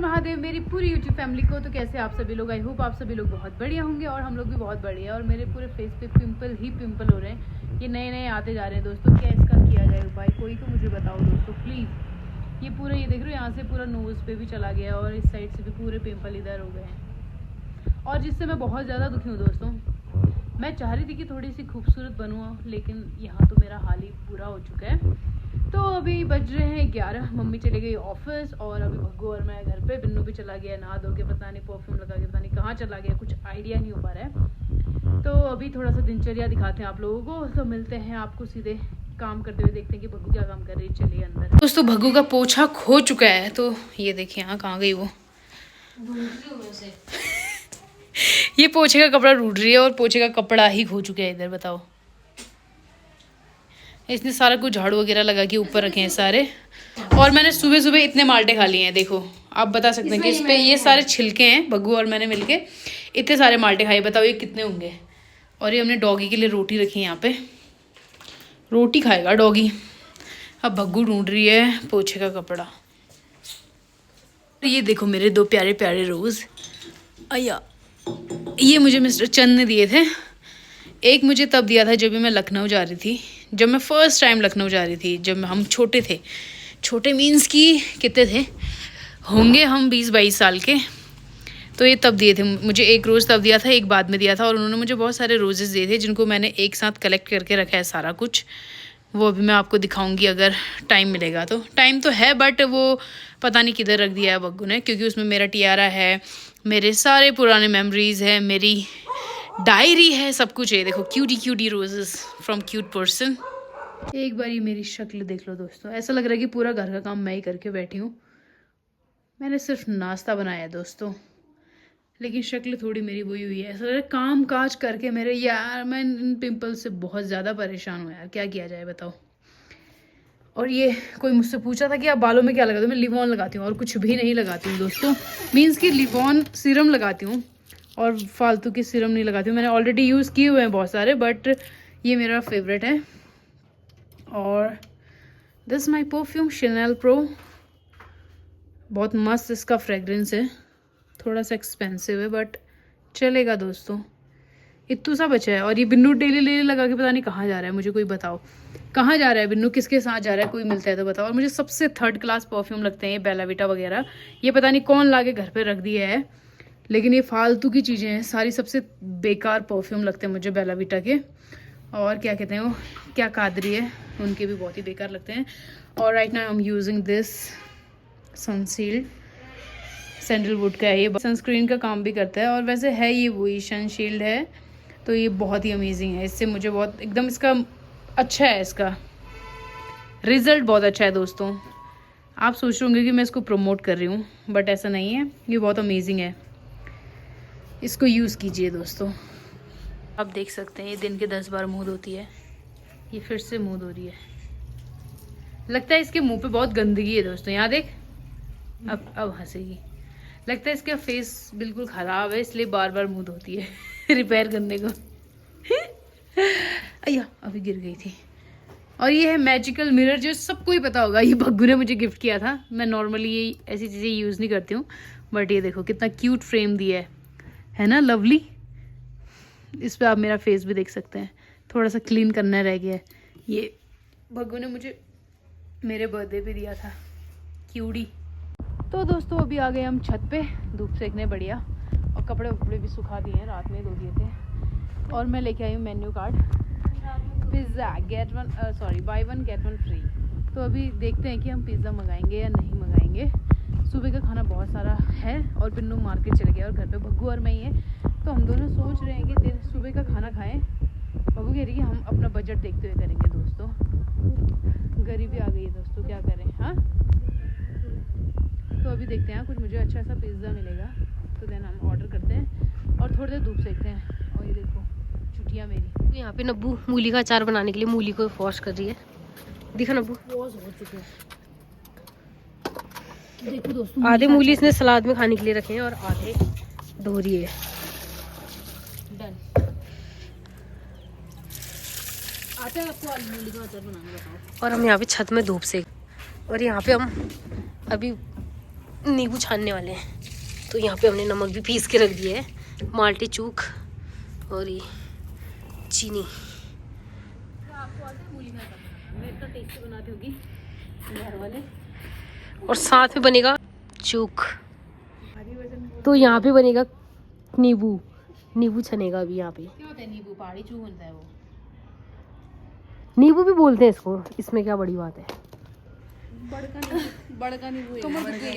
महादेव मेरी पूरी YouTube family को। तो कैसे आप सभी लोग, आई होप आप सभी लोग बहुत बढ़िया होंगे और हम लोग भी बहुत बढ़िया। और मेरे पूरे फेस पे पिंपल ही पिंपल हो रहे हैं, ये नए नए आते जा रहे हैं दोस्तों। क्या इसका किया जाए उपाय, कोई तो मुझे बताओ दोस्तों प्लीज़। ये पूरा, ये देख रहे हो, यहाँ से पूरा नोज़ पे भी चला गया और इस साइड से भी पूरे पिंपल इधर हो गए हैं, और जिससे मैं बहुत ज़्यादा दुखी हूँ दोस्तों। मैं चाह रही थी कि थोड़ी सी खूबसूरत बनूँ, लेकिन यहाँ तो मेरा हाल ही पूरा हो चुका है। तो अभी बज रहे हैं 11, मम्मी चली गई ऑफिस और अभी भग्गू और मैं घर पे। बिन्नू भी चला गया नहा धो के, पता नहीं परफ्यूम लगा के, पता नहीं कहाँ चला गया, कुछ आइडिया नहीं हो पा रहा है। तो अभी थोड़ा सा दिनचर्या दिखाते हैं आप लोगों को, तो मिलते हैं आपको सीधे काम करते हुए, देखते हैं कि भग्गू क्या काम कर रही है। चलिए अंदर। दोस्तों भग्गू का पोछा खो चुका है, तो ये देखिए यहाँ कहाँ गई वो। ये पोछे का कपड़ा ढूंढ रही है और पोछे का कपड़ा ही खो चुका है। इधर बताओ, इसने सारा कुछ झाड़ू वगैरह लगा के ऊपर रखे हैं सारे। और मैंने सुबह सुबह इतने माल्टे खा लिए हैं, देखो आप बता सकते हैं कि इस पे ये सारे छिलके हैं। भग्गू और मैंने मिलके इतने सारे माल्टे खाए, बताओ ये कितने होंगे। और ये हमने डॉगी के लिए रोटी रखी है यहाँ पे, रोटी खाएगा डॉगी। अब भग्गू ढूंढ रही है पोछे का कपड़ा। ये देखो मेरे दो प्यारे प्यारे रोज़, अया ये मुझे मिस्टर चंद ने दिए थे। एक मुझे तब दिया था जब मैं लखनऊ जा रही थी, जब मैं फ़र्स्ट टाइम लखनऊ जा रही थी, जब हम छोटे थे। छोटे मीन्स कि कितने थे होंगे हम, 20-22 साल के। तो ये तब दिए थे मुझे, एक रोज़ तब दिया था, एक बाद में दिया था। और उन्होंने मुझे बहुत सारे रोजेज़ दिए थे जिनको मैंने एक साथ कलेक्ट करके रखा है सारा कुछ। वो अभी मैं आपको दिखाऊंगी अगर टाइम मिलेगा तो। टाइम तो है बट वो पता नहीं किधर रख दिया है बग्गू ने, क्योंकि उसमें मेरा टियारा है, मेरे सारे पुराने मेमोरीज़ है, मेरी डायरी है, सब कुछ है। देखो cutie cutie roses from cute person. एक बार ये मेरी शक्ल देख लो दोस्तों, ऐसा लग रहा है कि पूरा घर का काम मैं ही करके बैठी हूँ। मैंने सिर्फ नाश्ता बनाया दोस्तों, लेकिन शक्ल थोड़ी मेरी वही हुई है। ऐसा लग रहा है काम काज करके मेरे, यार मैं इन पिंपल से बहुत ज़्यादा परेशान हूँ यार, क्या किया जाए बताओ। और ये कोई मुझसे पूछा था कि आप बालों में क्या लगाते हो, मैं लिवॉन लगाती हूँ और कुछ भी नहीं लगाती हूँ दोस्तों। मीन्स कि लिवॉन सीरम लगाती हूँ और फालतू की सीरम नहीं लगाती हूँ। मैंने ऑलरेडी यूज़ किए हुए हैं बहुत सारे, बट ये मेरा फेवरेट है। और दिस माई परफ्यूम शैनेल प्रो, बहुत मस्त इसका फ्रेगरेंस है। थोड़ा सा एक्सपेंसिव है बट चलेगा दोस्तों, इतना सा बचा है। और ये बिन्नू डेली डेली लगा के पता नहीं कहाँ जा रहा है, मुझे कोई बताओ कहाँ जा रहा है बिन्नू, किसके साथ जा रहा है, कोई मिलता है तो बताओ। और मुझे सबसे थर्ड क्लास परफ्यूम लगते हैं ये बेला वीटा वगैरह। ये पता नहीं कौन ला के घर पर रख दिया है, लेकिन ये फालतू की चीज़ें हैं सारी। सबसे बेकार परफ्यूम लगते हैं मुझे बेला वीटा के। और क्या कहते हैं वो, क्या कादरी है, उनके भी बहुत ही बेकार लगते हैं। और right now I am using this sunshield, sandalwood का है ये, सनस्क्रीन का काम भी करता है। और वैसे है ये वही सनशील्ड है, तो ये बहुत ही अमेजिंग है। इससे मुझे बहुत एकदम इसका अच्छा है, इसका रिजल्ट बहुत अच्छा है दोस्तों। आप सोच रहे होंगे कि मैं इसको प्रमोट कर रही हूँ, बट ऐसा नहीं है, ये बहुत अमेजिंग है, इसको यूज़ कीजिए दोस्तों। आप देख सकते हैं ये दिन के 10 बार मुँह धोती है, ये फिर से मुँह धो रही है। लगता है इसके मुंह पे बहुत गंदगी है दोस्तों, यहाँ देख, अब हंसेगी। लगता है इसका फेस बिल्कुल ख़राब है, इसलिए बार बार मुँह धोती है रिपेयर करने को। अय्या अभी गिर गई थी। और ये है मैजिकल मिरर, जो सबको ही पता होगा, ये भग्गू ने मुझे गिफ्ट किया था। मैं नॉर्मली ये ऐसी चीज़ें यूज़ नहीं करती हूँ, बट ये देखो कितना क्यूट फ्रेम दिया है ना, लवली। इस पर आप मेरा फेस भी देख सकते हैं, थोड़ा सा क्लीन करना रह गया है। ये भग्गू ने मुझे मेरे बर्थडे पे दिया था, क्यूडी। तो दोस्तों अभी आ गए हम छत पे, धूप सेकने बढ़िया, और कपड़े वपड़े भी सुखा दिए हैं, रात में धो दिए थे। और मैं लेके आई हूँ menu card, pizza get one, sorry by one get one free. तो अभी देखते हैं कि हम पिज़्ज़ा मंगाएंगे या नहीं मंगाएंगे। सुबह का खाना बहुत सारा है और बिन्नू मार्केट चले गया और घर पे भग्गू और मैं ही है, तो हम दोनों सोच रहे हैं कि दिन सुबह का खाना खाएं। बब्बू कह रही है हम अपना बजट देखते हुए करेंगे दोस्तों, गरीबी आ गई है दोस्तों, क्या करें। हाँ तो अभी देखते हैं, कुछ मुझे अच्छा सा पिज़्ज़ा मिलेगा तो देन हम ऑर्डर करते हैं और थोड़ी देर धूप सेकते हैं। और ये देखो चुटिया मेरी, यहाँ पे नब्बू मूली का अचार बनाने के लिए मूली को वॉश कर रही है। दिखा नब्बू, वॉश हो चुके हैं। देखो दोस्तों आधे मूली इसने सलाद में खाने के लिए रखे हैं और आधे धो रही है। डन। आता है आपको मूली का अचार बनाना, बताओ। और हम यहाँ पे छत में धूप से, और यहाँ पे हम अभी नींबू छानने वाले हैं। तो यहाँ पे हमने नमक भी पीस के रख दिया है, माल्टे चूक और ये चीनी। आपको आता है मूली का मैं इतना टेस्टी बनाती होगी घर वाले। और साथ में बनेगा चूक। तो यहाँ पे बनेगा नींबू छनेगा अभी यहाँ पे। क्या होता है नींबू? पहाड़ी चूक बनता है वो। नींबू भी बोलते हैं इसको, इसमें क्या बड़ी बात है। बड़का नींबू है।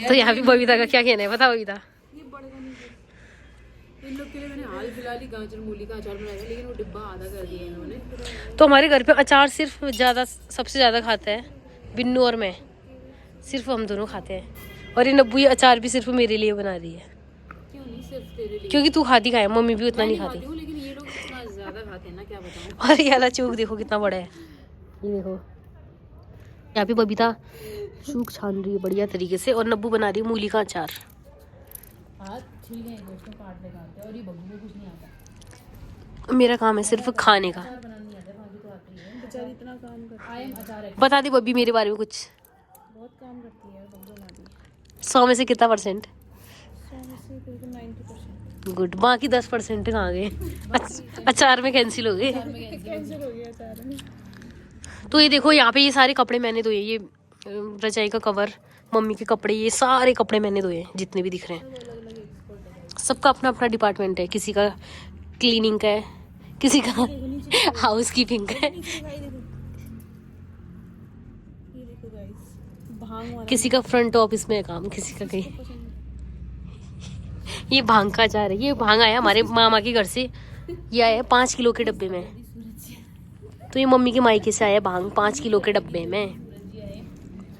तो यहाँ पे बबीता का क्या कहना है, बता बबीता। ये बड़का नींबू। इन लोग के लिए मैंने हाल फिलहाल ही गाजर मूली का अचार बनाया, लेकिन वो डिब्बा आधा कर दिया इन्होंने। तो हमारे घर पे अचार सिर्फ सबसे ज़्यादा खाता है बिन्नू और मैं, सिर्फ हम दोनों खाते हैं। और ये नब्बू ये अचार भी सिर्फ मेरे लिए बना रही है। क्यों नहीं सिर्फ तेरे लिए? क्योंकि तू खाती खाए, मम्मी भी उतना नहीं खाती। खाती हूँ, लेकिन ये लोग इतना ज्यादा खाते हैं ना, क्या बताऊँ। और ये वाला चूक देखो कितना बड़ा है, ये देखो। यहाँ पे बबीता चूक छान रही है बढ़िया तरीके से, और नब्बू बना रही है मूली का अचार। हाथ छिल गए दोस्तों, काट लगाते हैं। और ये बब्बू को कुछ नहीं आता। मेरा काम है सिर्फ खाने का। अचार बनाना नहीं आता, बाकी तो आती है बेचारी, इतना काम करती है। आई एम अचार है। बता दे बब्बी मेरे बारे में कुछ। बहुत काम करती है बब्बू बनाती है। 100 में से कितना परसेंट? 100 में से बिल्कुल 90%। गुड। बाकी 10% कहाँ गए? अचार में कैंसिल हो गए। कैंसिल हो गया अचार में। तो ये देखो यहाँ पे ये सारे कपड़े मैंने धोए, ये रजाई का कवर, मम्मी के कपड़े, ये सारे कपड़े मैंने धोए जितने भी दिख रहे हैं। सबका अपना अपना डिपार्टमेंट है, किसी का क्लीनिंग का है, किसी का हाउस कीपिंग का है, किसी का फ्रंट ऑफिस में है काम, किसी का कहीं। ये भांग का अचार है, ये भांग आया हमारे मामा के घर से, ये आया 5 किलो के डब्बे में। तो ये मम्मी के मायके से आया भांग 5 किलो के डब्बे में।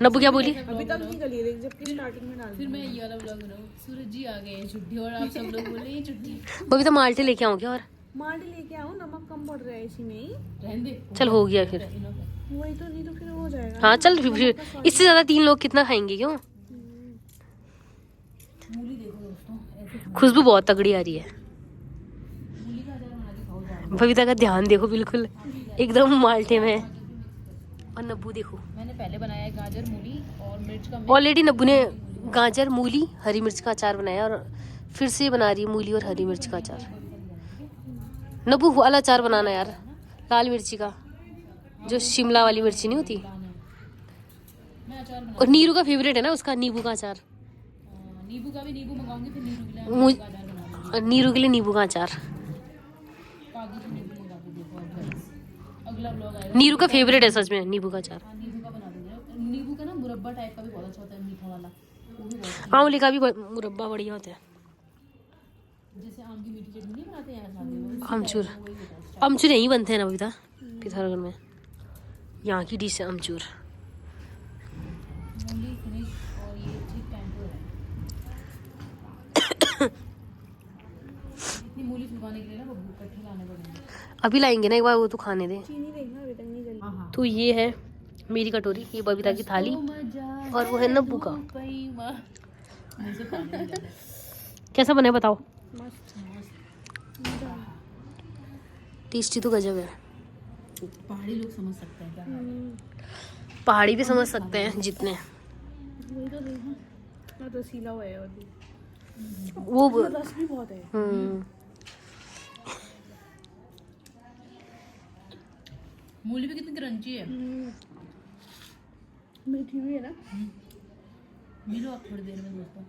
नब्बू क्या बोली? अभी तक नहीं गली रही, जबकि स्टार्टिंग में डाल। फिर मैं ये वाला ब्लॉग बनाऊं, सूरज जी आ गए छुट्टी, और आप सब लोग बोले ये छुट्टी। बबीता माल्टे लेके आऊं क्या? और माल्टे लेके आओ, नमक कम पड़ रहा है इसी में ही। रहने दे। चल हो गया फिर। वही तो, नहीं तो फिर हो जाएगा। हाँ चल फिर, इससे ज्यादा 3 लोग कितना खाएंगे? क्यों? मूली देखो दोस्तों, ऐसे खुशबू बहुत तगड़ी आ रही है। मूली का अचार बना के खाओ जाओ। बबीता का ध्यान देखो, बिल्कुल एकदम माल्टे में। और नब्बू देखो, मैंने पहले बनाया है गाजर मूली और मिर्च का। ऑलरेडी नब्बू ने गाजर मूली हरी मिर्च का अचार बनाया, और फिर से बना रही है मूली और हरी मिर्च का अचार। नब्बू वाला अचार बनाना यार, लाल मिर्ची का, जो शिमला वाली मिर्ची नहीं होती। मैं अचार बना। और नीरू का फेवरेट है ना उसका, नींबू का अचार। नींबू का भी नींबू मंगाऊंगी, फिर नींबू के लिए मुझ- अचार बना दूंगी। और नीरू के लिए नींबू का अचार। कागज में नींबू लगा के देखो अब guys। अगला ब्लॉग आएगा। नीरू का फेवरेट है सच में नींबू का अचार। हाँ, नींबू का बना दूंगी। नींबू का ना मुरब्बा टाइप का भी बहुत अच्छा होता है, मीठा वाला, वो भी बहुत। आंवले का भी मुरब्बा बढ़िया होता है। जैसे आम की मीठी चटनी नहीं बनाते हैं शादी में, अमचूर, वही होता है। अमचूर यहीं बनते हैं ना बबीता, पिथौरागढ़ में। यहाँ की डिश है अमचूर। मूली फिनिश, और ये ठीक टाइम पे है। इतनी मूली सुखाने के लिए ना वो इकट्ठे लाने पड़ेंगे। अभी लाएंगे ना एक बार, वो तो खाने दे। चीनी देखना अभी तक नहीं जली। हाँ। तो ये है मेरी कटोरी, ये बबीता की थाली, और वो है नब्बू का। मुझे पानी नहीं लगा। कैसा बना है बताओ? मस्त टेस्टी तो गजब है। पहाड़ी लोग समझ सकते हैं क्या। पहाड़ी भी समझ सकते हैं जितने। वही तो देखो, तो सीला हुआ है, और भी वो रस भी बहुत है। मूली भी कितनी क्रंची है। मीठी भी है ना। मिलो आप थोड़ी देर में दोस्तों।